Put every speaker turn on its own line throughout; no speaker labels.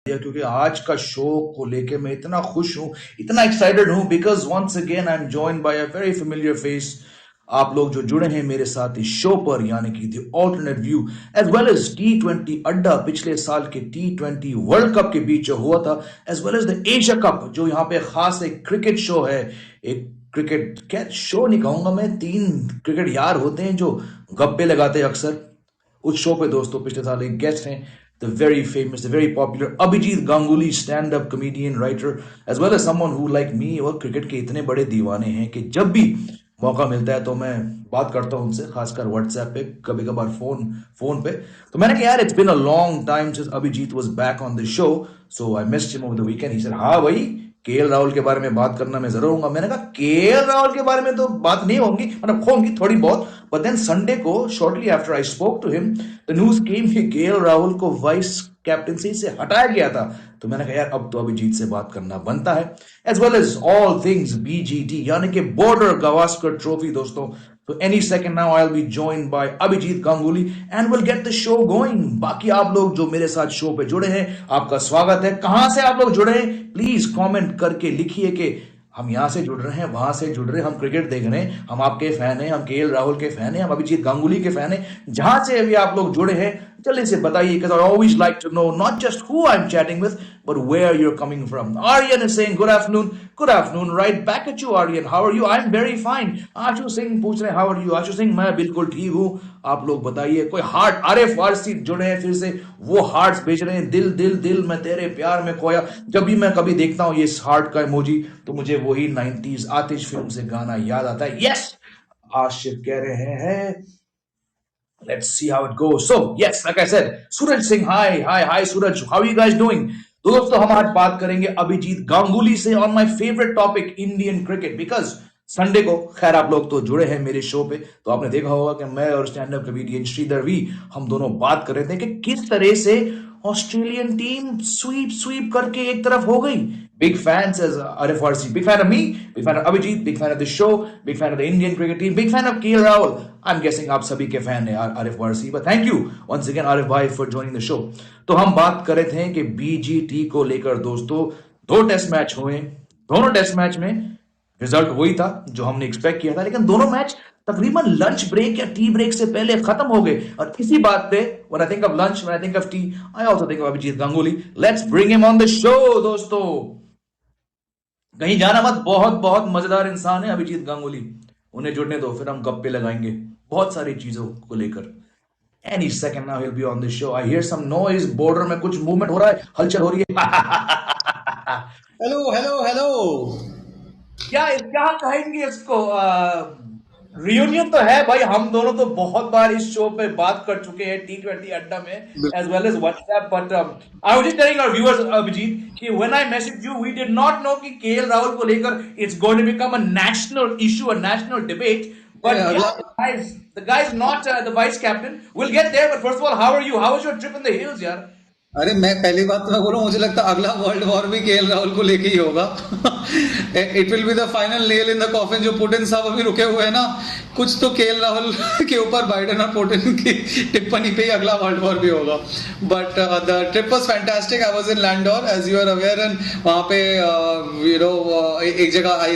क्योंकि आज का शो को लेके मैं इतना खुश हूं, इतना एक्साइटेड हूं because once again I am joined by a very familiar face. आप लोग जो जुड़े हैं मेरे साथ इस शो पर, यानी कि the alternate view as well as T20 Adda, पिछले साल के T20 वर्ल्ड कप के बीच जो हुआ था, as well as the Asia Cup, जो यहाँ पे खास एक क्रिकेट शो है। एक क्रिकेट क्या शो नहीं कहूंगा मैं, तीन क्रिकेट यार होते हैं जो गप्पे लगाते हैं अक्सर। उस शो पे दोस्तों पिछले साल एक गेस्ट हैं, the very famous, the very popular Abhijit Ganguly, stand up comedian, writer, as well as someone who like me और क्रिकेट के इतने बड़े दीवाने हैं कि जब भी मौका मिलता है तो मैं बात करता हूं उनसे, खासकर व्हाट्सएप पे, कभी कभार फोन फोन पे। तो मैंने कहा यार it's been a long time since Abhijit was back on the show, so I missed him over the weekend. He said हाँ भाई, केएल राहुल के बारे में बात करना मैं जरूर होऊंगा। मैंने कहा केएल राहुल के बारे में तो बात नहीं होगी, मतलब होंगी थोड़ी बहुत, बट देन संडे को shortly after I spoke to him the news came कि केएल राहुल को वाइस कैप्टनसी से हटाया गया था। तो मैंने कहा यार अब तो अभिजीत से बात करना बनता है, as well as all things BGT, यानी कि बॉर्डर गावस्कर ट्रॉफी दोस्तों। तो any second now I will be joined by Abhijit Ganguly and will get the show going. बाकी आप लोग जो मेरे साथ शो पे जुड़े हैं, आपका स्वागत है। कहां से आप लोग जुड़े हैं प्लीज कमेंट करके लिखिए कि हम यहां से जुड़ रहे हैं, वहां से जुड़ रहे हैं, हम क्रिकेट देख रहे हैं, हम आपके फैन हैं, हम केएल राहुल के फैन हैं, हम अभिजीत गांगुली के फैन हैं। जहां से भी आप लोग जुड़े हैं जल्दी से बताइए, because I always like to know not just who I'm chatting with, but where you're coming from. Aryan is saying good afternoon, right back at you Aryan. How are you? I'm very fine. Ashu Singh पूछ रहे हैं how are you? Ashu Singh मैं बिल्कुल ठीक हूं, आप लोग बताइए। कोई हार्ट, अरे फारसी जुड़े हैं फिर से, वो हार्ट्स भेज रहे हैं, दिल दिल दिल मैं तेरे प्यार में खोया। जब भी मैं कभी देखता हूं ये हार्ट का इमोजी तो मुझे वही 90s आतिश फिल्म से गाना याद आता है। यस, आशिफ कह रहे हैं let's see how it goes. So yes, like I said, Suraj Singh, hi Suraj, how are you guys doing? तो दोस्तों हम आज बात करेंगे अभिजीत गांगुली से on my favourite topic Indian cricket, because Sunday को, खैर आप लोग तो जुड़े हैं मेरे शो पे तो आपने देखा होगा कि मैं और stand up comedian Sridhar V, हम दोनों बात कर रहे थे कि किस तरह से ऑस्ट्रेलियन टीम स्वीप स्वीप करके एक तरफ हो गई। Big fan says Arif Farsi. Big fan of me, big fan of Abhijit, big fan of the show, big fan of the Indian cricket team, big fan of KL Rahul. I'm guessing आप सभी के fan हैं आरिफ फारसी, but thank you once again Arif भाई for joining the show. तो हम बात कर रहे थे कि बीजीटी को लेकर दोस्तों, दो टेस्ट मैच हुए, दोनों टेस्ट मैच में रिजल्ट वही था जो हमने एक्सपेक्ट किया था, लेकिन दोनों मैच तकरीबन लंच ब्रेक या टी ब्रेक से पहले खत्म हो गए। और इसी बात पे when I think of lunch, when I think of tea, I also think of Abhijit Ganguly. Let's bring him on the show दोस्तों। कहीं जाना मत, बहुत बहुत मजेदार इंसान है अभिजीत गांगुली, उन्हें जुड़ने दो, फिर हम गप्पे लगाएंगे बहुत सारी चीजों को लेकर। Any second now he'll be on the show. I hear some noise, border में कुछ मूवमेंट हो रहा है, हलचल हो रही है।
Hello hello hello.
क्या क्या कहेंगे इसको, रियूनियन तो है भाई, हम दोनों तो बहुत बार इस शो पे बात कर चुके हैं T20 अड्डा में, as well as WhatsApp, but I was just telling our viewers Abhijeet कि when I message you we did not know कि केएल राहुल को लेकर it's going to become a national issue, a national debate, but the guy is not the vice captain. We'll get there, but first of all, how are you? How was your trip in the hills यार?
अरे मैं पहली बात तो मैं बोलूं, मुझे लगता है अगला वर्ल्ड वॉर भी केएल राहुल को लेके ही होगा। It will be the final nail in the coffin. जो पुतिन साहब अभी रुके हुए हैं ना, कुछ तो केएल राहुल के ऊपर बाइडेन और पुतिन की टिप्पणी पे ही अगला वर्ल्ड वॉर भी होगा। But the trip was fantastic. I was in Landour as you are aware, and वहां पे यू नो एक जगह I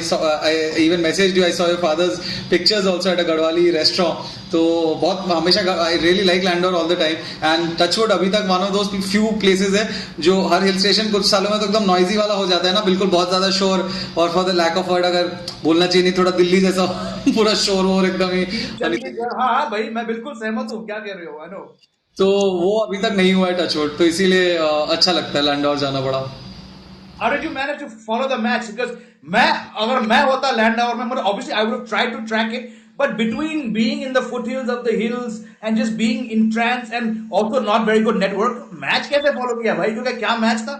even message you, I saw your father's pictures also at a Garhwali restaurant. तो बहुत हमेशा I really like Landour all the time, and touchwood अभी तक one of those few places है जो हर हिल स्टेशन कुछ सालों में तो एकदम नॉइजी वाला हो जाता है ना, बिल्कुल बहुत ज्यादा शोर, और for the lack of word अगर बोलना चाहिए नहीं, थोड़ा दिल्ली जैसा पूरा शोर वोर एकदम ही।
हाँ भाई मैं बिल्कुल सहमत हूँ, क्या कह रहे हो, आई नो।
तो वो अभी तक नहीं हुआ है टचवुड, तो इसीलिए अच्छा लगता है लैंडोर जाना बड़ा।
How did you manage to follow the match? Because अगर मैं होता लैंडोर में, मतलब obviously I would have tried to track it, but between being in the foothills of the hills and just being in trance and also not very good network, match कैसे follow किया भाई, क्योंकि क्या मैच था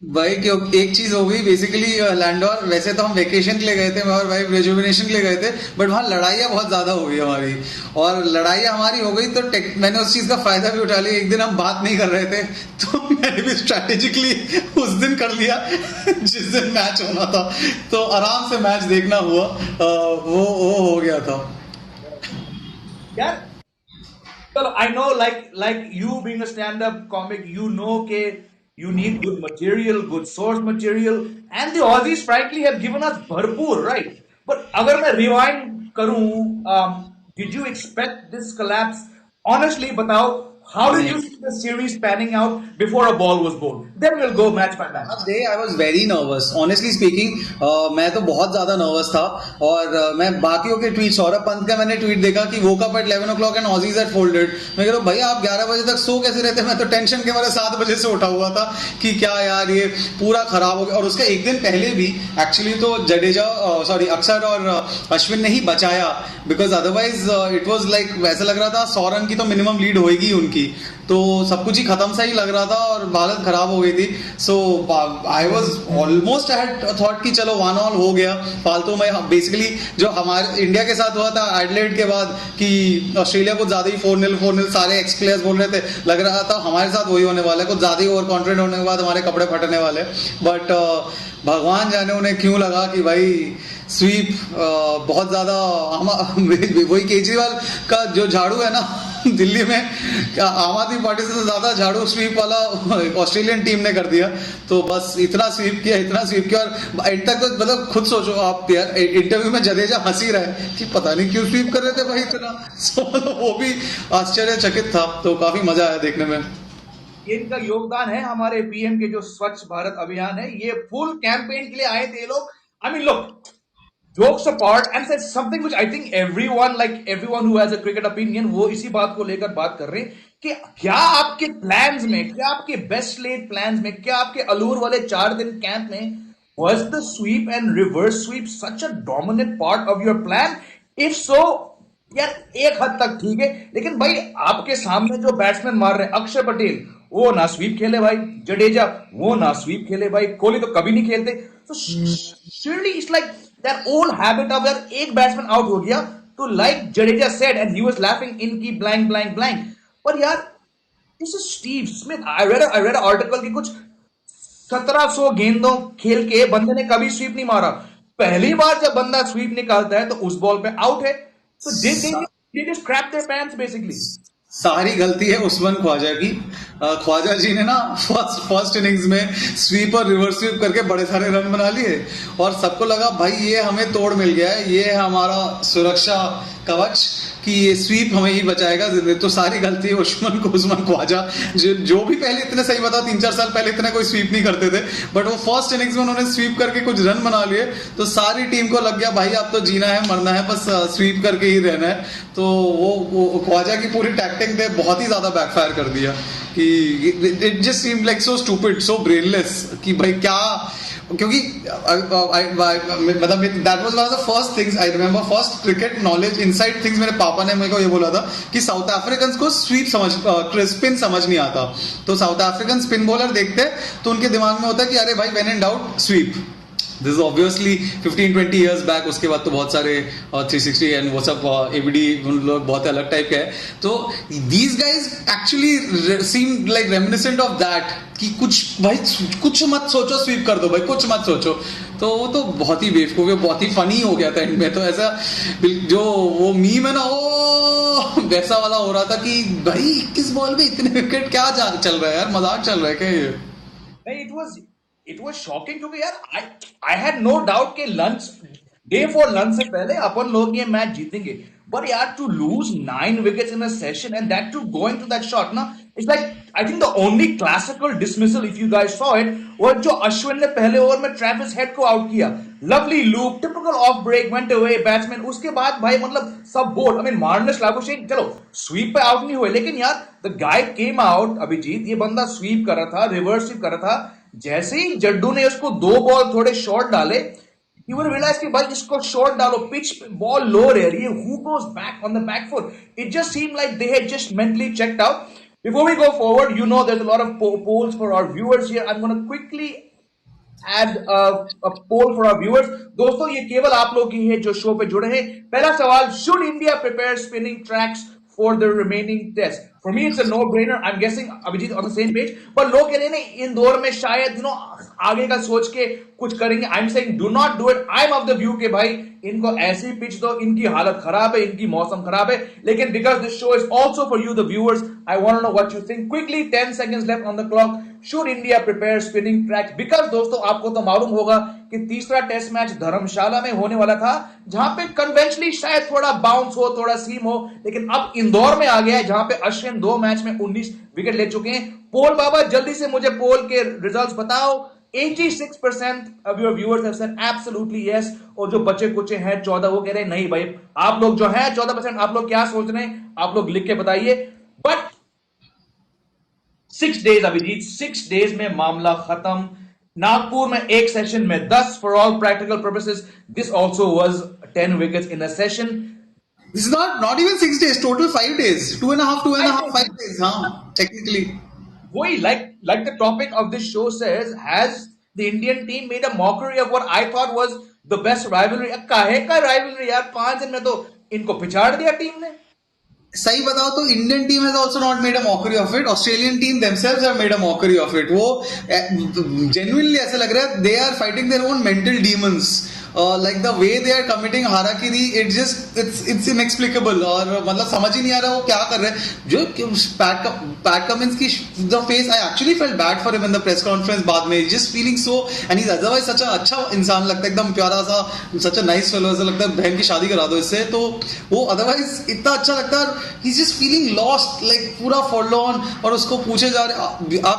भाई। क्यों एक चीज हो गई बेसिकली, लैंडोर वैसे तो हम वेकेशन के लिए गए थे, मैं और वाइफ रेजुविनेशन के लिए गए थे, बट वहाँ लड़ाइयाँ बहुत ज्यादा हो गई हमारी, और लड़ाइयाँ हमारी हो गई तो मैंने उस चीज का फायदा भी उठा लिया। एक दिन हम बात नहीं कर रहे थे तो मैंने भी स्ट्रैटेजिकली उस दिन कर लिया जिस दिन मैच होना था, तो आराम से मैच देखना हुआ। वो हो गया था
यार। चलो, I know like you being a stand up comic, you know के You need good material, good source material, and the Aussies, frankly, have given us bharpoor, right? But अगर मैं rewind करूं, did you expect this collapse? Honestly, बताओ, how did
नहीं।
you see the series panning out before a ball was bowled? Then we'll go match by match.
Day I was very nervous honestly speaking. मैं तो बहुत ज्यादा nervous था। और मैं बाकियों के ट्वीट, सौरभ पंत का मैंने ट्वीट देखा कि woke up at 11 o'clock and Aussies at folded. मैं कह रहा हूँ भाई आप 11 बजे तक सो कैसे रहते? मैं तो टेंशन के मारे 7 बजे से उठा हुआ था कि क्या यार ये पूरा खराब हो गया। और उसका एक दिन पहले भी एक्चुअली तो जडेजा सॉरी अक्षर और अश्विन ने ही बचाया, because otherwise it was like वैसा लग रहा था 100 रन की तो मिनिमम लीड होएगी उनकी, तो सब कुछ ही खत्म सा ही लग रहा था और हालत खराब हो गई थी। So I was almost I had thought कि चलो 1-1 हो गया फालतू में। बेसिकली जो हमारे इंडिया के साथ हुआ था एडलेड के बाद कि ऑस्ट्रेलिया को ज्यादा ही 4-0 सारे एक्स प्लेयर्स बोल रहे थे, लग रहा था हमारे साथ वही होने वाला है, कुछ ज्यादा ही ओवर कॉन्फिडेंट होने के बाद हमारे कपड़े फटने वाले। बट भगवान जाने उन्हें क्यों लगा कि भाई स्वीप बहुत ज्यादा वही केजरीवाल का जो झाड़ू है ना दिल्ली में, आम आदमी पार्टी से ज्यादा झाड़ू स्वीप वाला ऑस्ट्रेलियन टीम ने कर दिया। तो बस इतना स्वीप किया और एंड तक तो मतलब खुद सोचो आप यार, इंटरव्यू में जडेजा हंसी रहा है कि पता नहीं क्यों स्वीप कर रहे थे भाई इतना। सो वो भी आश्चर्यचकित था, तो काफी मजा आया देखने में।
इनका योगदान है हमारे पीएम के जो स्वच्छ भारत अभियान है, ये फुल कैंपेन के लिए आए थे लोग। I mean look, jokes apart, and said something which I think everyone who has a cricket opinion, वो इसी बात को लेकर बात कर रहे हैं कि क्या आपके प्लान्स में, क्या आपके बेस्ट लेड प्लान्स में, क्या आपके अलूर वाले 4 दिन कैंप में was the sweep and reverse sweep such a dominant part of your plan? If so, यार एक हद तक ठीक है, लेकिन भाई आपके सामने जो बैट्समैन मार रहे हैं, अक्षर पटेल वो ना स्वीप खेले भाई, जडेजा वो ना स्वीप खेले भाई, कोहली तो कभी नहीं खेलते। तो surely it's like that old habit of यार एक बैट्समैन आउट हो गया तो like Jadeja said and he was laughing इनकी blank, पर यार this is Steve Smith. I read an article कि कुछ 1700 गेंदों खेल के बंदे ने कभी स्वीप नहीं मारा। पहली बार जब बंदा स्वीप निकालता है तो उस बॉल पे आउट है। So they just crap their pants basically.
सारी गलती है उस्मान ख्वाजा की। ख्वाजा जी ने ना फर्स्ट इनिंग्स में स्वीप और रिवर्स स्वीप करके बड़े सारे रन बना लिए और सबको लगा भाई ये हमें तोड़ मिल गया है, ये है हमारा सुरक्षा कवच कि ये स्वीप हमें ही बचाएगा। तो सारी गलती है उस्मान ख्वाजा जो भी पहले इतने सही बता 3-4 साल पहले इतने कोई स्वीप नहीं करते थे, बट वो फर्स्ट इनिंग्स में उन्होंने स्वीप करके कुछ रन बना लिए तो सारी टीम को लग गया भाई अब तो जीना है मरना है, बस स्वीप करके ही रहना है। तो वो ख्वाजा की पूरी टैक्टिक ने बहुत ही ज्यादा बैकफायर कर दिया कि it just seemed like so stupid, so brainless कि भाई क्या, क्योंकि मतलब that was one of the first things I remember, first cricket knowledge inside things मेरे पापा ने मेरे को ये बोला था कि साउथ अफ्रीकन को स्वीप स्पिन समझ नहीं आता। तो साउथ अफ्रीकन स्पिन बॉलर देखते हैं तो उनके दिमाग में होता है कि अरे भाई when in doubt sweep. This is obviously 15-20 years back, उसके बाद तो बहुत सारे 360 एंड वो सब एबीडी लोग बहुत अलग टाइप के हैं। तो these guys actually seem like reminiscent of that कि कुछ भाई कुछ मत सोचो स्वीप कर दो भाई, कुछ मत सोचो। तो वो तो बहुत ही बेवकूफ, बहुत ही फनी हो गया था एंड में। तो ऐसा जो वो मीम है ना वो वैसा वाला हो रहा था कि भाई 21 बॉल में इतने विकेट क्या चल रहा है यार, मजाक चल रहा है क्या ये?
It was shocking क्योंकि यार I had no doubt कि day 4 लंच से पहले अपन लोग ये मैच जीतेंगे, but यार to lose 9 wickets in a session and that to go into that shot ना, it's like I think the only classical dismissal if you guys saw it was जो अश्विन ने पहले ओवर में ट्रेविस हेड को out किया, lovely loop, typical off break, went away batsman, उसके बाद भाई मतलब सब bowled. I mean Marnus Labuschagne चलो स्वीप पे आउट नहीं हुए, लेकिन यार the guy came out, Abhijit ये बंदा स्वीप कर रहा था, रिवर्स स्वीप कर रहा था, जैसे ही जड्डू ने उसको 2 बॉल थोड़े शॉर्ट डाले, you will realize कि भाई इसको शॉर्ट डालो, पिच बॉल लो रह रही है, who goes back on the back foot? It just seemed like they had just mentally checked out. Before we go forward, you know there's a lot of polls for our viewers here. I'm going to quickly add a poll for our viewers. दोस्तों ये केवल आप लोग ही है जो show पे जुड़े हैं। पहला सवाल, should India prepare spinning tracks for the remaining test? For me, it's a no-brainer. I'm guessing Abhijit on the same page. पर लोग कह रहे हैं ना इंदौर में शायद आगे का सोच के कुछ करेंगे। I'm saying do not do it. I'm of the view कि भाई इनको ऐसी पिच दो, इनकी हालत खराब है, इनकी मौसम खराब है। लेकिन because this show is also for you, the viewers, I want to know what you think. Quickly, 10 seconds left on the clock. Should India prepare spinning track? Because दोस्तों आपको तो मालूम होगा कि तीसरा टेस्ट मैच धर्मशाला में होने वाला था, जहां पे कन्वेंशनली शायद थोड़ा बाउंस हो, थोड़ा सीम हो, लेकिन अब इंदौर में आ गया है, जहां पे अश्विन 2 मैच में 19 विकेट ले चुके हैं। पोल बाबा, जल्दी से मुझे पोल के रिजल्ट्स बताओ। 86% of your viewers have said absolutely yes, और जो बचे कुचे हैं 14, वो कह रहे हैं नहीं भाई। आप लोग जो हैं 14%, आप लोग क्या सोच रहे हैं, आप लोग लिख के बताइए। बट 6 डेज अभिजीत, 6 डेज में मामला खत्म। नागपुर में एक सेशन में 10 for all practical purposes. This also was 10 wickets in a session.
This is not even 6 days, total 5 days, 2.5, 5 days, हाँ, technically.
Why, like the topic of this show says, has the Indian team made a mockery of what I thought was the best rivalry? काहे का rivalry यार, 5 दिन में तो इनको पिछाड़ दिया team ने।
सही बताओ तो Indian team has also not made a mockery of it, Australian team themselves have made a mockery of it. वो जेन्युइनली ऐसा लग रहा है they are fighting their own mental demons, like the way they are committing harakiri, it's inexplicable. और मतलब समझ ही नहीं आ रहा वो क्या कर रहे हैं। जो पैट कमिंस की the face, I actually felt bad for him in the press conference बाद में, just feeling so, and he is otherwise such a अच्छा इंसान लगता है, एकदम प्यारा सा, सच अ नाइस फेलो, ऐसा लगता है बहन की शादी करा दो इससे। तो वो अदरवाइज इतना अच्छा लगता है, ही जस्ट फीलिंग लॉस्ट, लाइक पूरा फॉरलॉर्न। और उसको पूछे जा रहे, आप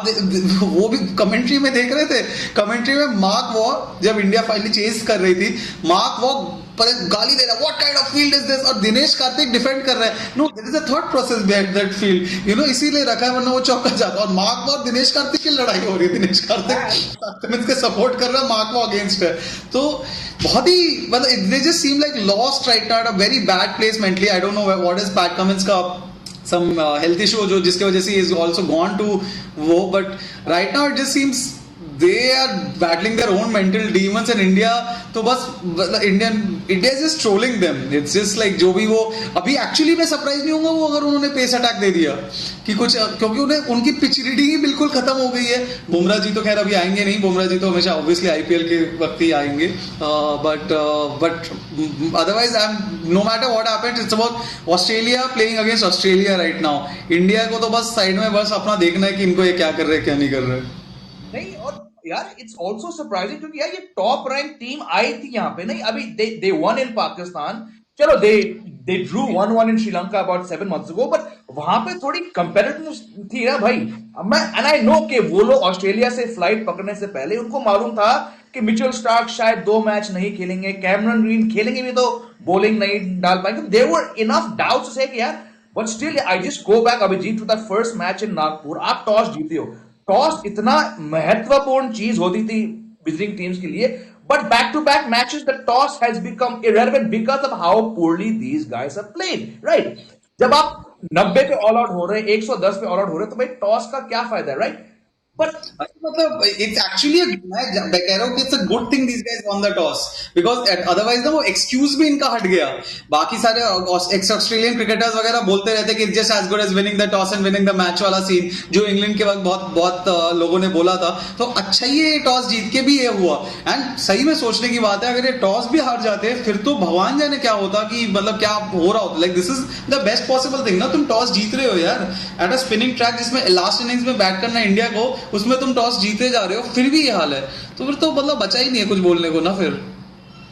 वो भी कमेंट्री में देख रहे थे, कमेंट्री में मार्क वॉ जब इंडिया फाइनली चेस कर रही थी, मार्क वॉ पर गाली दे रहा है, what kind of field is this, और दिनेश कार्तिक डिफेंड कर रहा है। No, there is a thought process behind that field, you know, इसीलिए रखा है, वरना वो चौका जाता। और मार्क वॉ और दिनेश कार्तिक की लड़ाई हो रही है, दिनेश कार्तिक इसके सपोर्ट कर रहा है, मार्क वॉ अगेंस्ट है। तो बहुत ही मतलब they just seem like lost right now, at a very bad place mentally. I don't know what is PAT Cummins का some health issue जो जिसके वजह से is also gone to वो, but right now it just seems they are battling their own mental demons, and India तो बस India is just trolling them. It's just like जो भी वो अभी एक्चुअली मैं सरप्राइज नहीं होऊंगा वो अगर उन्होंने पेस अटैक दे दिया कि कुछ, क्योंकि उन्हें उनकी पिच रीडिंग ही बिल्कुल खत्म हो गई है। बुमराह जी तो खैर अभी आएंगे नहीं, बुमराह जी तो हमेशा ऑब्वियसली आईपीएल के वक्त ही आएंगे, but otherwise I am no matter what happens, it's about Australia playing against Australia right now. India को तो बस साइड में बस अपना देखना है कि इनको ये क्या कर रहे हैं क्या नहीं कर रहे
नहीं। और यार इट्स ऑल्सो सरप्राइजिंग, क्योंकि यार ये टॉप रैंक टीम आई थी यहाँ पे नहीं, अभी दे वन इन पाकिस्तान, चलो दे Drew 1-1 in Sri Lanka about 7 months ago, but वहां पे थोड़ी कंपेटिटिवनेस थी ना भाई। मैं एंड आई नो कि वो लोग ऑस्ट्रेलिया से फ्लाइट पकड़ने से पहले उनको मालूम था कि मिचेल स्टार्क शायद 2 मैच नहीं खेलेंगे, कैमरन ग्रीन खेलेंगे भी तो बॉलिंग नहीं डाल पाएंगे। There were enough doubts to say कि यार, but still I just go back Abhijit to the first match in Nagpur. आप टॉस जीते हो, टॉस इतना महत्वपूर्ण चीज होती थी विजिटिंग टीम्स के लिए, but back-to-back matches the toss has become irrelevant because of how poorly these guys have played, right? जब आप 90 पे ऑल आउट हो रहे हैं, 110 पे ऑल आउट हो रहे हैं, तो भाई टॉस का क्या फायदा है, राइट? बट
मतलब इट्स एक्चुअली मैं कह रहा हूँ कि it's a good thing this guys won the toss, because otherwise ना वो एक्सक्यूज भी इनका हट गया। बाकी सारे एक्स ऑस्ट्रेलियन क्रिकेटर्स वगैरह बोलते रहते कि just as good as winning the toss and winning the match वाला सीन जो इंग्लैंड के वक्त बहुत बहुत लोगों ने बोला था। तो अच्छा ही ये टॉस जीत के भी ये हुआ, एंड सही में सोचने की बात है, अगर ये टॉस भी हार जाते फिर तो भगवान जाने क्या होता, कि मतलब क्या हो रहा होता। Like this is the best possible thing ना, तुम टॉस जीत रहे हो यार एट अ स्पिनिंग ट्रैक जिसमें लास्ट इनिंग्स में बैट करना इंडिया को, उसमें तुम टॉस जीते जा रहे हो, फिर भी ये हाल है, तो फिर तो मतलब बचा ही नहीं है कुछ बोलने को ना। फिर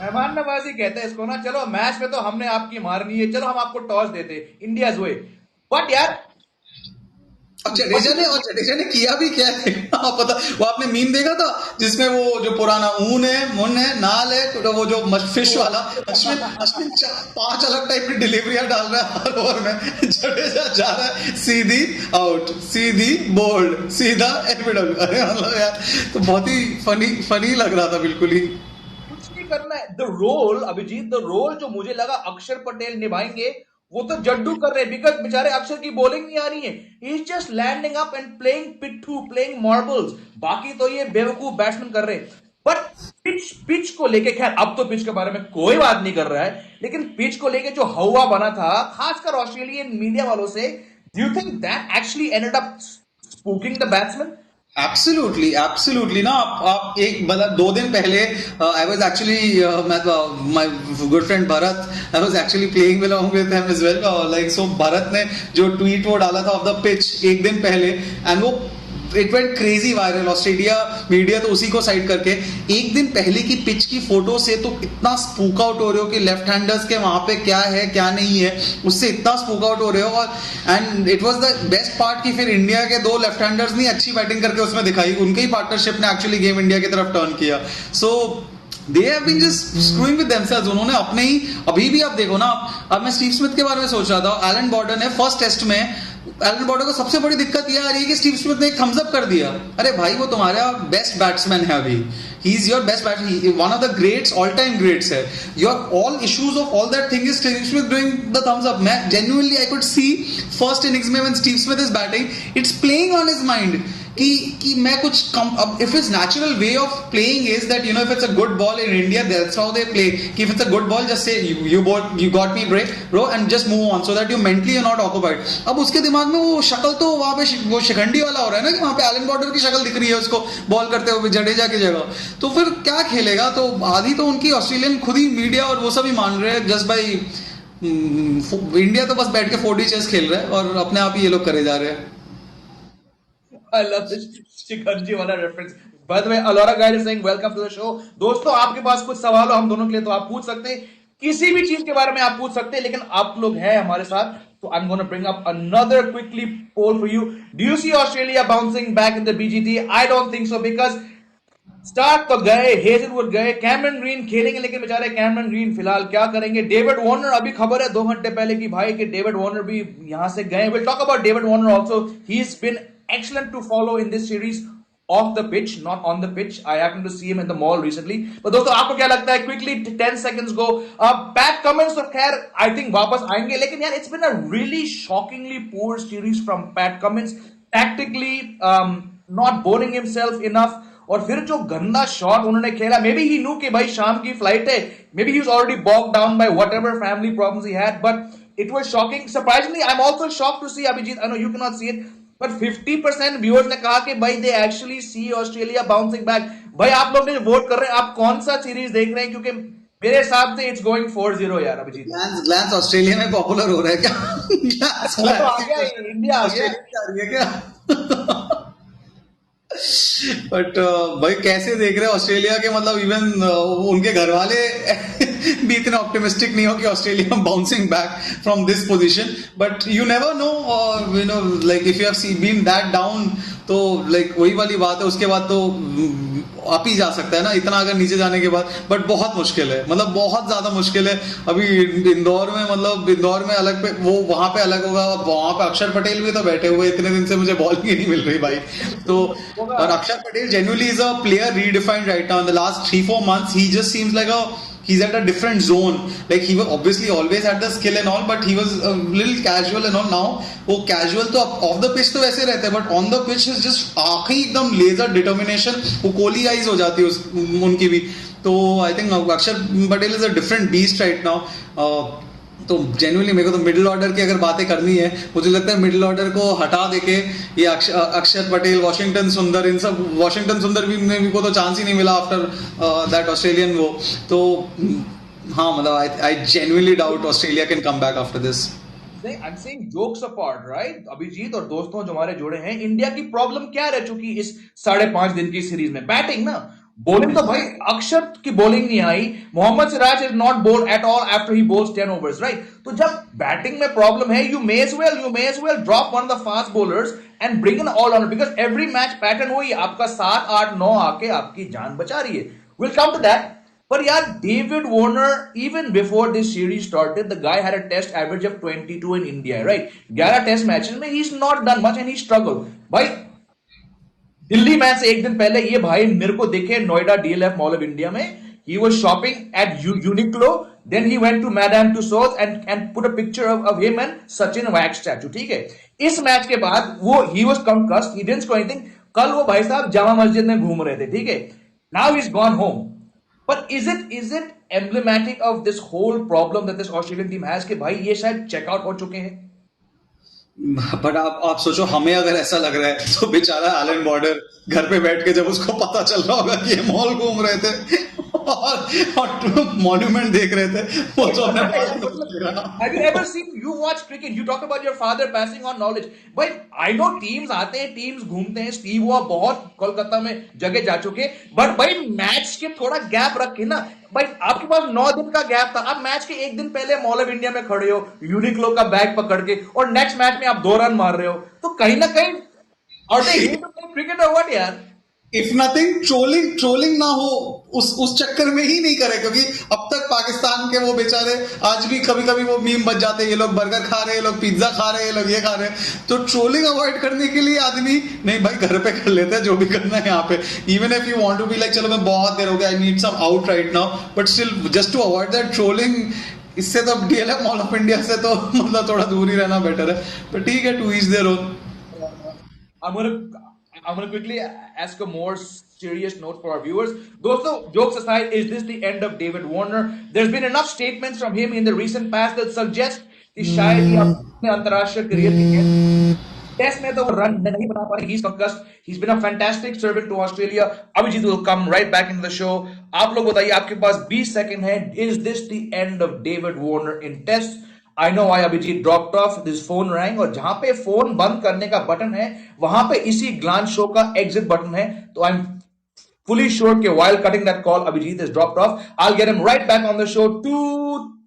मेहमान नवाजी कहते हैं इसको ना, चलो मैच में तो हमने आपकी मारनी है, चलो हम आपको टॉस देते, इंडियाज वे। बट यार
अब जडेजा ने किया भी क्या है पता, वो आपने मीम देखा था जिसमें वो जो पुराना ऊन है, मुन है, नाल है, तो वो जो फिश वाला अश्विन 5 अलग टाइप की डिलीवरियां डाल रहा है हर ओवर में। जडेजा जा रहा है सीधी आउट, सीधी बोल्ड, सीधा एलबीडब्ल्यू। अरे मतलब यार तो बहुत ही फनी लग रहा था बिल्कुल ही।
कुछ नहीं करना है। The role Abhijit, the role जो मुझे लगा अक्षर पटेल निभाएंगे वो तो जड्डू कर रहे हैं, बिकॉज बेचारे अक्षर की बॉलिंग नहीं आ रही है। He is just landing up and playing पिट्ठू, प्लेइंग मार्बल्स। बाकी तो ये बेवकूफ बैट्समैन कर रहे हैं। बट पिच को लेके, खैर अब तो पिच के बारे में कोई बात नहीं कर रहा है, लेकिन पिच को लेके जो हवा बना था खासकर ऑस्ट्रेलियन मीडिया वालों से, do you think that actually ended up spooking the batsman?
Absolutely ना। आप एक मतलब 2 दिन पहले I was actually my good friend Bharat, I was actually playing along with him as well, like so Bharat ने जो ट्वीट वो डाला था ऑफ द पिच एक दिन पहले, एंड वो it went crazy viral, Australia media तो उसी को साइड करके। एक दिन पहले की पिच की फोटो से तो इतना स्पूक आउट हो रहे हो कि लेफ्ट हैंडर्स के वहां पे क्या है क्या नहीं है, उससे इतना स्पूक आउट हो रहे हो। और and it was the best part कि फिर इंडिया के दो लेफ्ट हैंडर्स ने अच्छी बैटिंग करके उसमें दिखाई, उनके ही पार्टनरशिप ने एक्चुअली गेम इंडिया की तरफ टर्न किया। So they have been just screwing with themselves. उन्होंने अपने ही, अभी भी आप देखो ना, अब मैं स्टीव स्मिथ के बारे में सोच रहा था, एलन बॉर्डर ने फर्स्ट टेस्ट में, एलन बॉर्डर को सबसे बड़ी दिक्कत यह आ रही है कि स्टीव स्मिथ ने एक थम्स अप कर दिया। अरे भाई वो तुम्हारा बेस्ट बैट्समैन है अभी, he is your best batsman, one of the greats, all time greats है। Your all issues of all that thing is Steve Smith doing the thumbs up. मैं genuinely I could see first innings में when Steve Smith is batting, it's playing on his mind कि मैं कुछ कम, अब if it's natural way of playing is that you know if it's a good ball in India that's how they play, कि if it's a good ball just say you got me break bro and just move on so that you mentally are not occupied. अब उसके दिमाग में वो शक्ल तो वहां पे वो शिखंडी वाला हो रहा है ना, कि वहां पे एलन बॉर्डर की शक्ल दिख रही है उसको बॉल करते हुए जडेजा की जगह, तो फिर क्या खेलेगा। तो आधी तो उनकी ऑस्ट्रेलियन खुद ही मीडिया और वो सब ही मान रहे हैं जस्ट बाई, इंडिया तो बस बैठ के 4D चेस खेल रहा है और अपने आप ही ये लोग करे जा रहे हैं।
I love this शिकंजी वाला reference. By the way, a lot of guys are saying welcome to the show. दोस्तों आपके पास कुछ सवाल हो हम दोनों के लिए तो आप पूछ सकते हैं, किसी भी चीज के बारे में आप पूछ सकते हैं, लेकिन आप लोग हैं हमारे साथ, तो I'm going to bring up another quickly poll for you. Do you see Australia bouncing back in the BGT? I don't think so because start तो गए, हेजलवुड गए, कैमरन ग्रीन खेलेंगे, लेकिन बेचारे कैमरन ग्रीन फिलहाल क्या करेंगे। डेविड वार्नर, अभी खबर है 2 घंटे पहले की भाई कि डेविड वार्नर भी यहां से गए। Will talk about David Warner also, he has been excellent to follow in this series off the pitch, not on the pitch. I happened to see him in the mall recently. But दोस्तों आपको क्या लगता है? Quickly 10 seconds go. Pat Cummins तो खैर I think वापस आएंगे, लेकिन यार it's been a really shockingly poor series from Pat Cummins. Tactically not bowling himself enough. और फिर जो गंदा शॉट उन्होंने खेला, मे बी ही न्यू कि भाई शाम की फ्लाइट है, maybe he was already bogged down by whatever family problems he had, but it was shocking. Surprisingly I am also shocked to see, Abhijeet I know you can not see it, but 50% viewers ने कहा कि भाई they actually see Australia bouncing back. भाई आप लोग ने vote कर रहे हैं, आप कौन सा सीरीज देख रहे हैं? क्योंकि मेरे हिसाब से इट्स गोइंग 4-0 यार अभिजीत।
ग्लैंस ऑस्ट्रेलिया में पॉपुलर हो रहा है क्या? ग्लैंस
तो आ गया, इंडिया आ गया
क्या? बट भाई कैसे देख रहे हैं ऑस्ट्रेलिया के, मतलब इवन उनके घर वाले भी इतने ऑप्टिमिस्टिक नहीं हो कि Australia bouncing back from this position, but you never know, you know like if you have been that down, तो लाइक वही वाली बात है, उसके बाद तो आप ही जा सकता है ना, इतना अगर नीचे जाने के बाद। बट बहुत मुश्किल है, मतलब बहुत ज्यादा मुश्किल है। अभी इंदौर में, मतलब इंदौर में अलग पे वो, वहां पे अलग होगा, वहां पे अक्षर पटेल भी तो बैठे हुए, इतने दिन से मुझे बॉल ही नहीं मिल रही भाई। तो और अक्षर Patel genuinely is a player redefined right now in the last 3-4 months. He just seems like he's at a different zone. Like he was obviously always had the skill and all, but he was a little casual and all. Now वो casual तो off the pitch तो वैसे रहते हैं, but on the pitch is just आंखें एकदम laser determination, वो Kohli eyes हो जाती है उनकी भी। तो I think अक्षर Patel is a different beast right now. तो जेन्युइनली मेरे को तो मिडिल ऑर्डर की अगर बातें करनी है, मुझे लगता है मिडिल ऑर्डर को हटा देके ये अक्षर पटेल, वॉशिंगटन सुंदर, इन सब, वॉशिंगटन सुंदर भी को तो चांस ही नहीं मिला आफ्टर दैट ऑस्ट्रेलियन वो। तो हाँ, मतलब I genuinely doubt Australia can come back after this.
I'm saying jokes apart, right? Abhijeet और दोस्तों जो हमारे जुड़े हैं, इंडिया की प्रॉब्लम क्या रह चुकी इस 5.5 दिन की सीरीज में? बैटिंग ना, बॉलिंग तो भाई अक्षर की बॉलिंग नहीं आई। Mohammed Siraj is not bowled at all after he bowls 10 overs, right? तो जब बैटिंग में प्रॉब्लम है, you may as well drop one of the fast bowlers and bring in all on, because every match pattern वही, आपका 7, 8, 9 आके आपकी जान बचा रही है। We'll come to that. पर यार David Warner, even before this series started, the guy had a test average of 22 in India, right? 11 test matches में he's not done much and he struggled. भाई दिल्ली मैच से एक दिन पहले ये भाई मेरे को देखे Noida DLF mall of India में, he was shopping at Uniqlo, then he went to Madame Tussauds and put a picture of him and Sachin wax statue, ठीक है? इस मैच के बाद वो he was concussed, he didn't score anything. कल वो भाई साहब जामा मस्जिद में घूम रहे थे, ठीक है? Now he's gone home. But is it emblematic of this whole problem that this Australian team has कि भाई ये शायद चेकआउट हो चुके हैं?
बट आप सोचो, हमें अगर ऐसा लग रहा है तो बेचारा एलन बॉर्डर घर पे बैठ के जब उसको पता चल रहा होगा कि ये मॉल घूम रहे थे और मॉन्यूमेंट देख रहे थे वो तो अपने बाद में देखेगा।
Have you ever seen, you watch cricket, you talk about your father passing on knowledge. But I know teams आते हैं, teams घूमते हैं, स्टीव हुआ बहुत कोलकाता में जगह जा चुके, बट भाई मैच के थोड़ा गैप रख के ना, भाई आपके पास 9 दिन का गैप था, आप मैच के एक दिन पहले मॉल ऑफ इंडिया में खड़े हो यूनिक्लो का बैग पकड़ के और नेक्स्ट मैच में आप 2 रन मार रहे हो, तो कहीं ना कहीं और क्रिकेट और व्हाट यार।
इफ नथिंग ट्रोलिंग ना हो उस चक्कर में ही नहीं करे, क्योंकि अब तक पाकिस्तान के वो बेचारे आज भी कभी कभी वो मीम बच जाते हैं, ये लोग बर्गर खा रहे हैं, ये लोग पिज्जा खा रहे हैं, ये लोग ये खा रहे हैं, तो ट्रोलिंग अवॉइड करने के लिए आदमी नहीं भाई घर पे कर लेते हैं जो भी करना है यहाँ पे। Even if you want to be like चलो मैं बहुत देर हो गया, I need some out right now, but still just to avoid that trolling, इससे तो डीएलएफ मॉल ऑफ इंडिया से तो मतलब थोड़ा दूर ही रहना बेटर है, पर ठीक है, to each their own.
I'm gonna quickly ask a more serious note for our viewers. Dosto, jokes aside, is this the end of David Warner? There's been enough statements from him in the recent past that suggest कि शायद ही अपने अंतरराष्ट्रीय career के test में तो run नहीं बना पा रहे. He's concussed. He's been a fantastic servant to Australia. Abhijit will come right back into the show. आप लोग बताइए, आपके पास 20 सेकंड है. Is this the end of David Warner in Test? I know why Abhijit dropped off. This phone rang और जहां पे phone बंद करने का बटन है वहां पे इसी ग्लांस शो का एग्जिट बटन है. तो I'm fully sure कि while cutting that call, Abhijit has dropped off. I'll get him right back on the show. 2,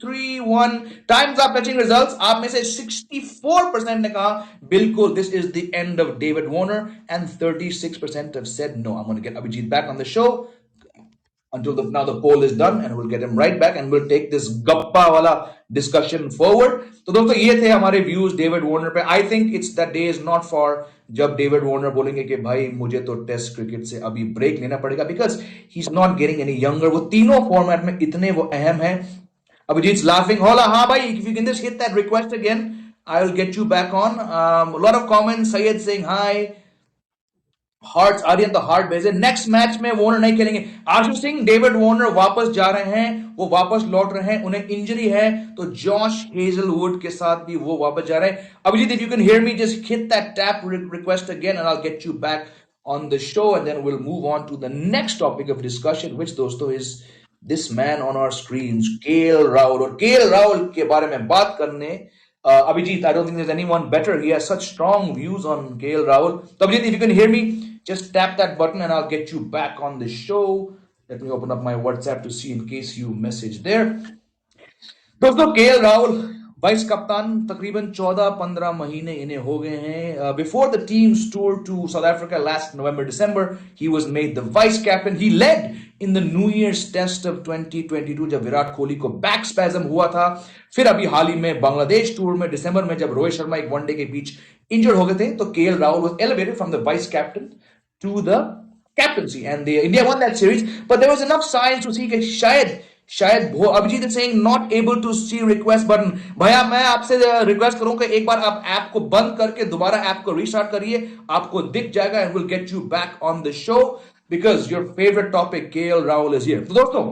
3, 1. Times are fetching results. आप में से 64% ने कहा बिल्कुल this is the end of David Warner and 36% have said no. I'm going to get Abhijit back on the show until now the poll is done and we'll get him right back and we'll take this gappa wala discussion forward. तो दोस्तों ये थे हमारे views David Warner पे. I think it's the day is not for जब David Warner बोलेंगे कि भाई मुझे तो टेस्ट क्रिकेट से अभी ब्रेक लेना पड़ेगा because he is not getting any younger. वो तीनों फॉर्मेट में इतने वो अहम है. Abhijit's laughing. Hola, हाँ भाई, if you can just hit that request again, I will get you back on. A lot of comments. Syed saying hi. Hearts, Aryan the heart भेजे. नेक्स्ट मैच में Warner नहीं खेलेंगे. Ashu Singh, David Warner वापस जा रहे हैं, वो वापस लौट रहे हैं, उन्हें इंजरी है, तो जॉश हेजलवुड के साथ भी वो वापस जा रहे हैं. Abhijit, if you can hear me, just hit that tap request again and I'll get you back on the show and then we'll move on to the next topic of discussion, which दोस्तों is this man on our screens, KL Rahul. और KL Rahul के बारे में बात करने Abhijit, I don't think there's anyone better. He has such strong views on KL Rahul. So Abhijit, if you can hear me, just tap that button and I'll get you back on the show. Let me open up my WhatsApp to see in case you message there. दोस्तों KL Rahul vice कप्तान, तकरीबन 14-15 महीने इन्हें हो गए हैं. Before the team's tour to South Africa last November-December, he was made the vice captain. He led in the New Year's Test of 2022 जब विराट कोहली को बैक स्पैज्म हुआ था. फिर अभी हाल ही में बांग्लादेश टूर में दिसंबर में जब रोहित शर्मा एक वनडे के बीच इंजर्ड हो गए थे, तो KL Rahul was elevated from the vice captain to the captaincy and the India won that series. But there was enough signs to see कि शायद वो. Abhijeet is saying not able to see request button. भैया मैं आपसे request करूंगा एक बार आप app को बंद करके दोबारा ऐप को रीस्टार्ट करिए, आपको दिख जाएगा and will get you back on the show because your favourite topic KL Rahul is here. तो दोस्तों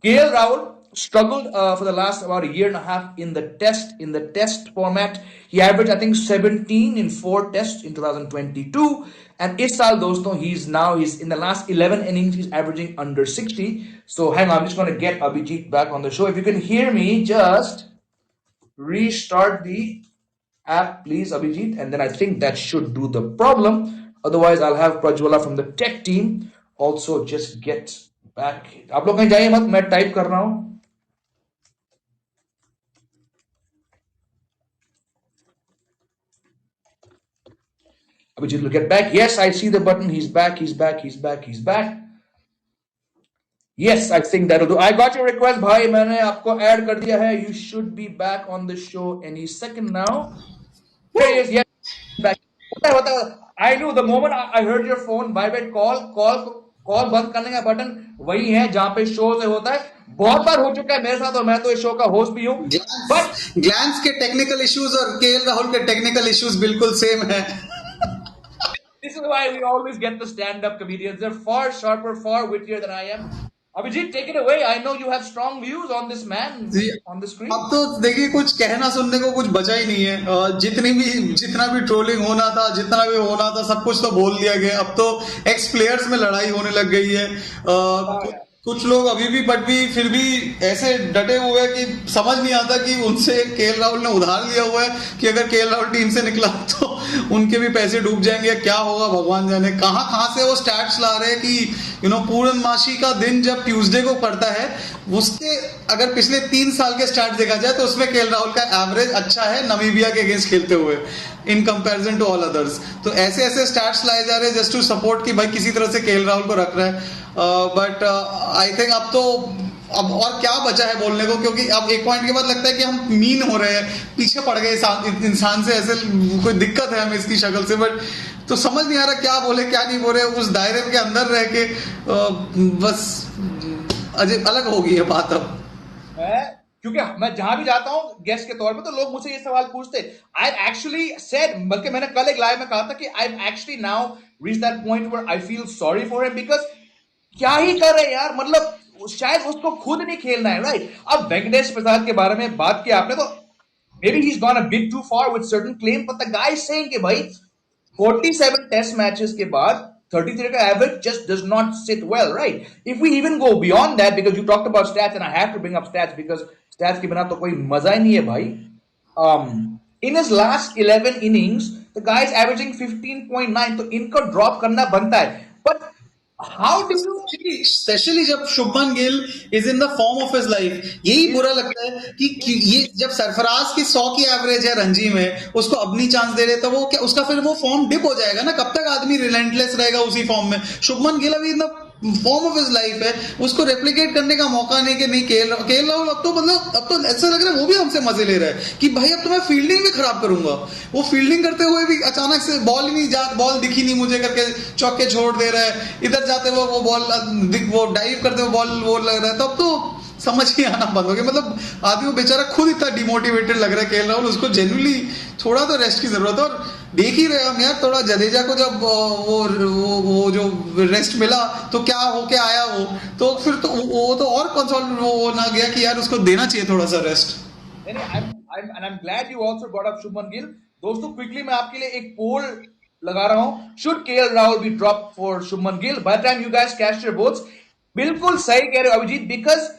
KL Rahul struggled for the last about a year and a half in the test format. He averaged I think 17 in 4 tests in 2022 and इस साल दोस्तों he's in the last 11 innings he's averaging under 60. So hang on, I'm just going to get Abhijit back on the show. If you can hear me, just restart the app please Abhijit, and then I think that should do the problem. Otherwise I'll have Prajwala from the tech team also just get back. आप लोग कहीं जाइए मत, मैं type कर रहा हूं. Abhijit will get back. Yes, I see the button. He's back. Yes, I think that'll do. I got your request, bhai. मैंने आपको ऐड कर दिया है. You should be back on the show any second now. Yes, back. होता है. I knew the moment I heard your phone vibrate, call बंद करने का बटन वही है जहां पे शो से होता है. बहुत बार हो चुका है मेरे साथ और मैं तो इस शो का होस्ट भी हूं.
बट ग्लैंस के टेक्निकल इश्यूज और KL Rahul के टेक्निकल इश्यूज बिल्कुल सेम है.
This is why we always get the stand-up comedians. They're far sharper, far wittier than I am. Abhijit, take it away. I know you have strong views on this man on the screen.
अब तो देखिए कुछ कहना सुनने को कुछ बचा ही नहीं है. जितना भी ट्रोलिंग होना था, जितना भी होना था, सब कुछ तो बोल दिया गया. अब तो एक्स प्लेयर्स में लड़ाई होने लग गई है. कुछ लोग अभी भी बट भी फिर भी ऐसे डटे हुए हैं कि समझ नहीं आता कि उनसे केएल राहुल ने उधार लिया हुआ है कि अगर केएल राहुल टीम से निकला तो उनके भी पैसे डूब जाएंगे, क्या होगा भगवान जाने। कहाँ कहाँ से वो स्टैट्स ला रहे हैं कि पूर्णमासी का दिन जब ट्यूसडे को पड़ता है, उसके अगर पिछले 3 साल के स्टार्ट देखा जाए तो उसमें केएल राहुल का एवरेज अच्छा है नमीबिया के अगेंस्ट खेलते हुए in comparison to all others. तो ऐसे ऐसे स्टैट्स लाए जा रहे हैं जस्ट टू सपोर्ट कि भाई किसी तरह से केएल राहुल को रख रहा है। बट आई थिंक अब और क्या बचा है बोलने को, क्योंकि अब एक पॉइंट के बाद लगता है कि हम मीन हो रहे हैं, पीछे पड़ गए इंसान से, ऐसे कोई दिक्कत है हमें इसकी शक्ल से। बट तो समझ नहीं आ रहा क्या बोले क्या नहीं बोले, उस दायरे के अंदर रह के बस अजय अलग हो गई है बात अब।
मैं क्योंकि मैं जहां भी जाता हूं गेस्ट के तौर पे तो लोग मुझसे ये सवाल पूछते, आई एक्चुअली सेड, बल्कि मैंने कल एक लाइव में कहा था कि I actually now reach that point where I feel sorry for him, because क्या ही कर रहे हैं यार, मतलब शायद उसको खुद नहीं खेलना है, राइट। अब वेंकटेश प्रसाद के बारे में बात की आपने, तो maybe he's gone a bit too far with certain claim, but the guy is saying कि भाई 47 टेस्ट मैचेस के बाद 33 का average just does not sit well, right? If we even go beyond that, because you talked about stats and I have to bring up stats because stats के बिना तो कोई मजा ही नहीं है भाई। In his last 11 innings, the guy is averaging 15.9, तो इनको ड्रॉप करना बनता है। But how do you
specially जब Shubman Gill is in the form of his life, यही बुरा लगता है कि ये जब सरफराज की 100 की एवरेज है रणजी में, उसको अपनी चांस दे रहे तो वो क्या उसका फिर वो फॉर्म डिप हो जाएगा ना। कब तक आदमी रिलेंटलेस रहेगा उसी फॉर्म में। शुभमन गिल अभी इन the form of his life है, उसको रेप्लिकेट करने का मौका नहीं कि नहीं। केएल राहुल अब तो मतलब अब तो ऐसा लग रहा है वो भी हमसे मजे ले रहा है कि भाई अब तो मैं फील्डिंग भी खराब करूंगा। वो फील्डिंग करते हुए भी अचानक से बॉल ही नहीं जा, बॉल दिखी नहीं मुझे करके चौके छोड़ दे रहा है, इधर जाते हुए वो बॉल वो डाइव करते हुए बॉल वो लग रहा है। तो अब तो समझ ही आना बंद हो गया। मतलब आदमी वो बेचारा खुद इतना डिमोटिवेटेड लग रहा है केएल राहुल, उसको जेन्युइनली थोड़ा तो रेस्ट की जरूरत है। और देख ही रहे हम यार, थोड़ा जडेजा को जब वो जो रेस्ट मिला तो क्या होके आया वो, तो फिर तो वो तो और कंसोल वो ना गया कि यार उसको देना चाहिए थोड़ा सा rest.
I'm glad you also brought up Shubman Gill. दोस्तों क्विकली मैं आपके लिए एक पोल लगा रहा हूं, should KL Rahul be drop for Shubman Gill? By the time you guys cast your votes, बिल्कुल सही कह रहे हो Abhijeet, because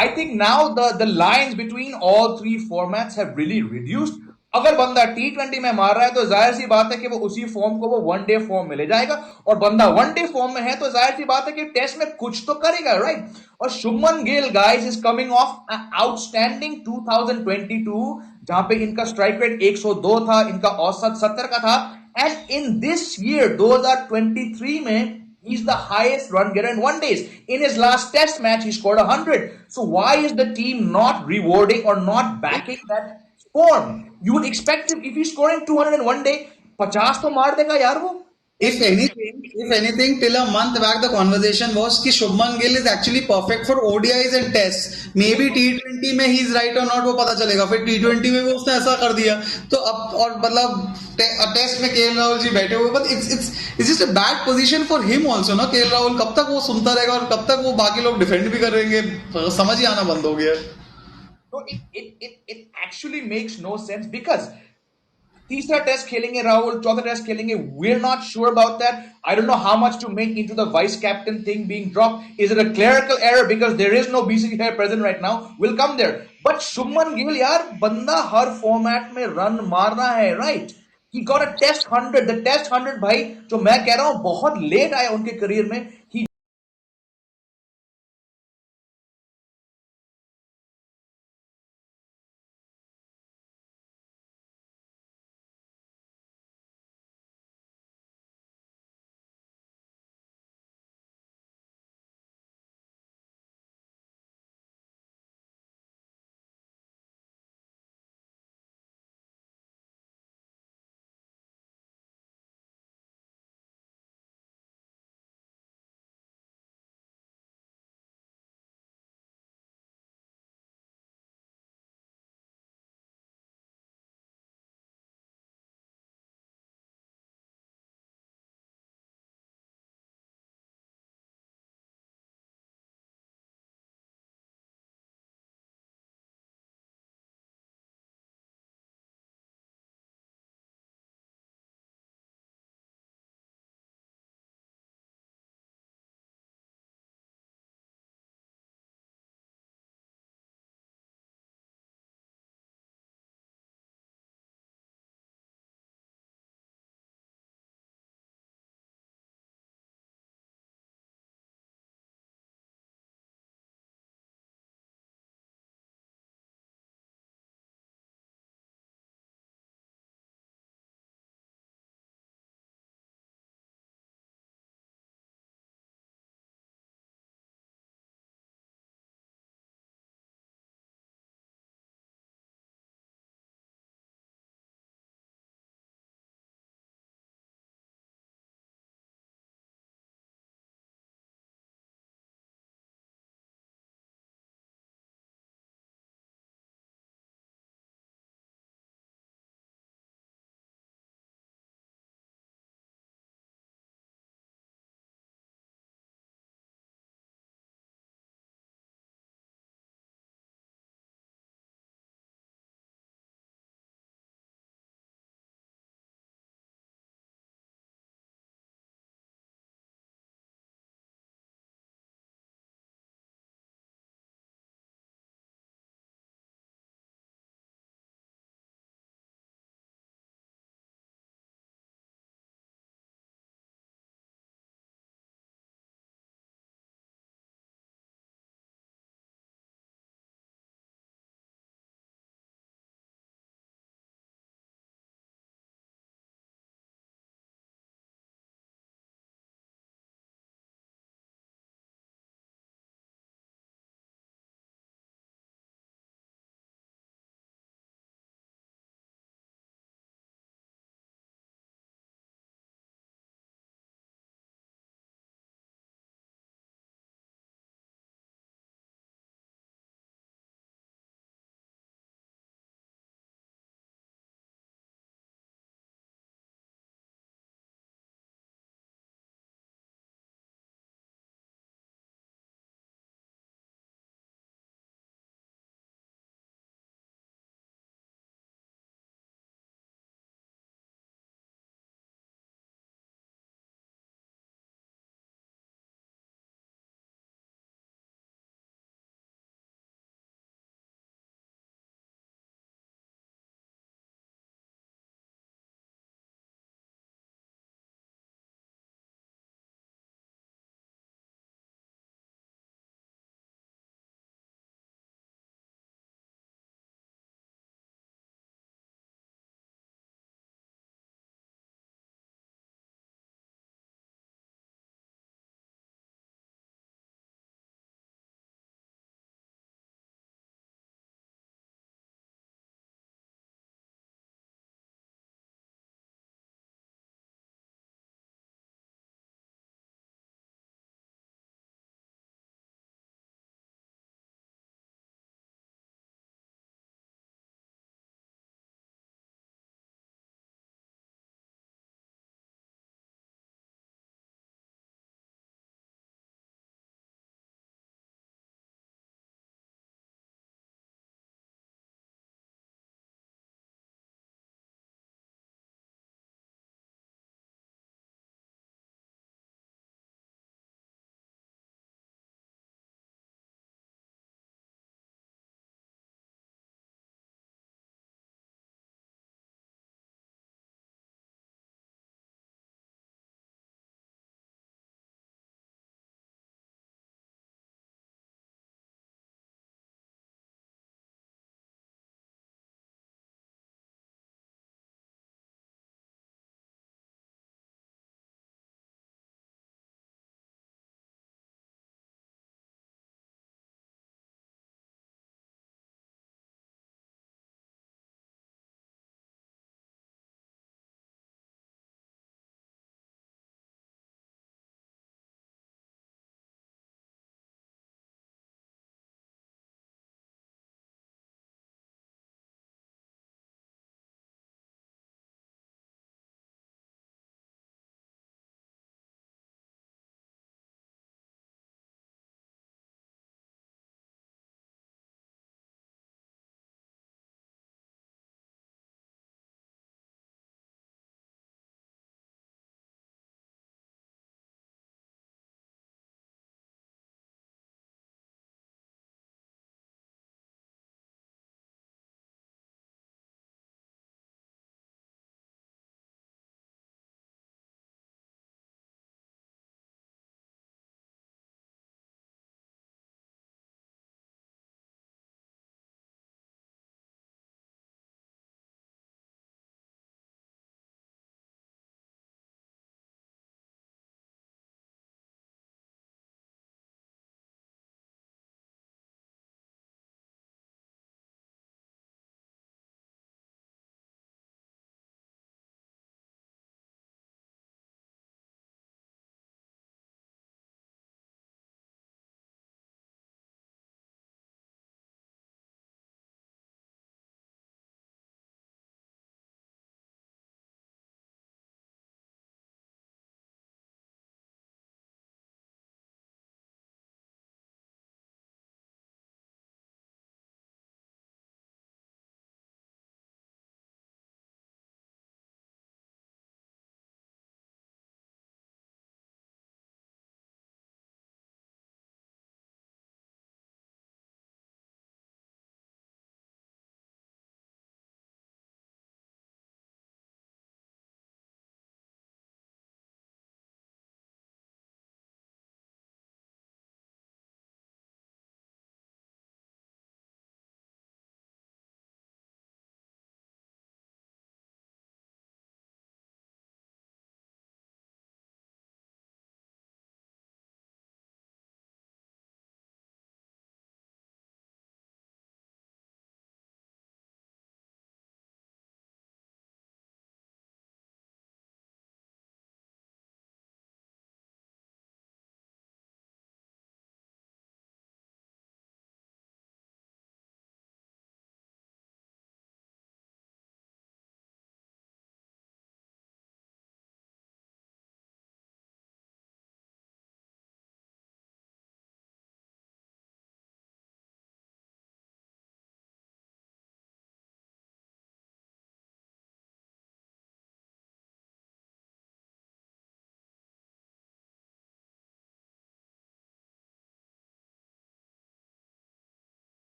I think now the lines between all three formats have really reduced. अगर बंदा T20 में मार रहा है तो जाहिर सी बात है कि वो उसी फॉर्म को वो वनडे फॉर्म में ले जाएगा, और बंदा वनडे फॉर्म में है तो जाहिर सी बात है कि टेस्ट में कुछ तो करेगा, राइट। और Shubman Gill guys is coming of outstanding 2022 जहां पे इनका स्ट्राइक रेट 102 था, इनका औसत 70 का था, एंड इन दिस ईयर 2023 में he's the highest run getter in one days. In his last test match, he scored 100. So why is the team not rewarding or not backing that form? You would expect him, if he's scoring 200 in one day, 50 तो मार देगा यार वो।
If anything, till a month back, the conversation was कि Shubman Gill is actually perfect for ODIs and tests. Maybe T20 में he is right or not वो पता चलेगा। फिर T20 में भी उसने ऐसा कर दिया, तो अब और मतलब टेस्ट में केएल राहुल जी बैठे हुए, but it's just a bad position for him also ना। केएल राहुल कब तक वो सुनता रहेगा और कब तक वो बाकी लोग डिफेंड भी करेंगे, समझ ही आना बंद हो गया।
No, it actually makes no sense because तीसरा टेस्ट खेलेंगे राहुल, चौथा टेस्ट खेलेंगे, we're not sure about that. I don't know how much to make into the vice captain thing being dropped. Is it a clerical error because there is no BCCI present right now? We'll come there. But Shubman Gill यार, बंदा हर format में run मारना है, right? He got a test 100, the test 100 भाई, जो मैं कह रहा हूं बहुत लेट आया उनके करियर में। He